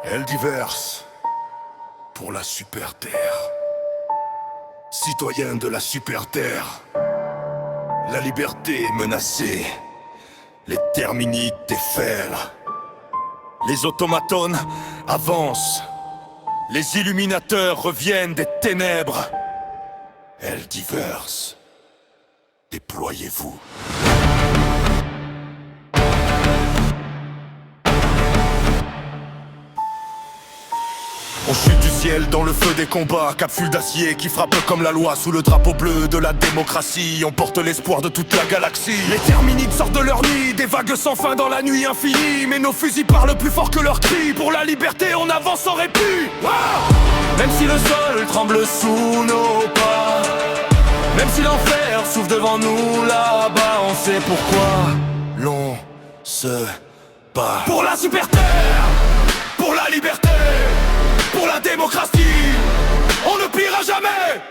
Eldivers pour la Super Terre. Citoyens de la Super Terre, la liberté est menacée. Les terminites déferlent. Les automatones avancent. Les illuminateurs reviennent des ténèbres. Eldivers, déployez-vous. On chute du ciel dans le feu des combats, capsule d'acier qui frappe comme la loi. Sous le drapeau bleu de la démocratie, on porte l'espoir de toute la galaxie. Les terminites sortent de leur nid, des vagues sans fin dans la nuit infinie. Mais nos fusils parlent plus fort que leurs cris. Pour la liberté on avance sans répit. Même si le sol tremble sous nos pas, même si l'enfer s'ouvre devant nous là-bas, on sait pourquoi l'on se bat. Pour la Super Terre, pour la liberté, pour la démocratie, on ne pliera jamais.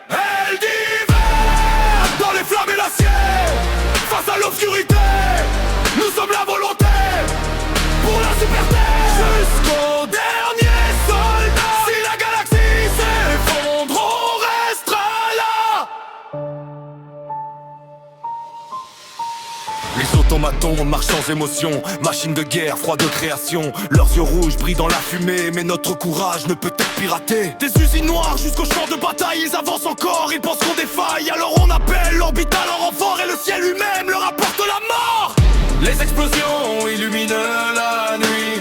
Eldivers, dans les flammes et l'acier, face à l'obscurité, nous sommes la volonté. Pour la Super Terre, jusqu'au dernier soldat. Si la galaxie s'effondre, on restera là. Les automatons marchent sans émotion, machines de guerre, froid de création. Leurs yeux rouges brillent dans la fumée, mais notre courage ne peut être piraté. Des usines noires jusqu'au champ de bataille, ils avancent encore, ils pensent qu'on défaille. Alors on appelle l'orbital en renfort et le ciel lui-même leur apporte la mort. Les explosions illuminent la nuit,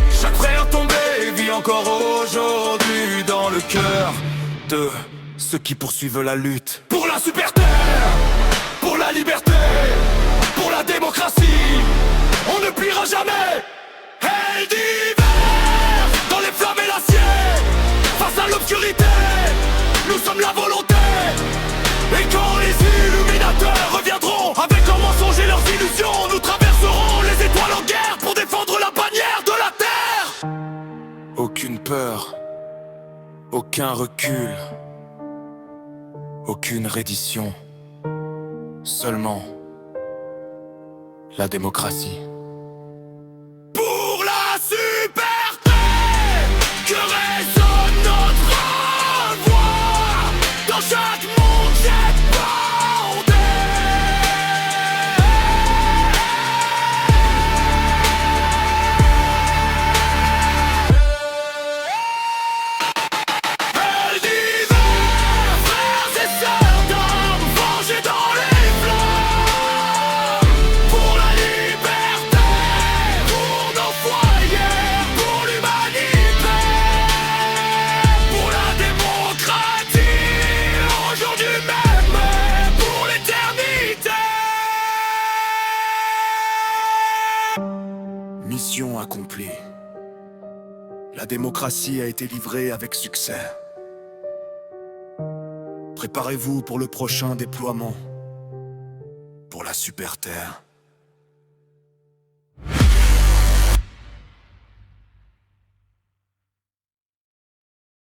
chaque frère tombé vit encore aujourd'hui dans le cœur de ceux qui poursuivent la lutte. Pour la Super Terre, pour la liberté, pour la démocratie, on ne pliera jamais. Eldivers, dans les flammes et l'acier, face à l'obscurité, nous sommes la volonté. Et quand les illuminateurs reviendront avec leurs mensonges et leurs illusions, nous traverserons les étoiles en guerre pour défendre la bannière de la terre. Aucune peur, aucun recul, aucune reddition, seulement la démocratie. Pour la Super Terre, que résonne notre voix dans chaque monde jetbordé. Eldivers, frères et sœurs d'hommes vengés dans les flammes. Pour la liberté, pour nos foyers, pour l'humanité, pour la démocratie, aujourd'hui même, pour l'éternité. Mission accomplie. La démocratie a été livrée avec succès. Préparez-vous pour le prochain déploiement pour la Super Terre.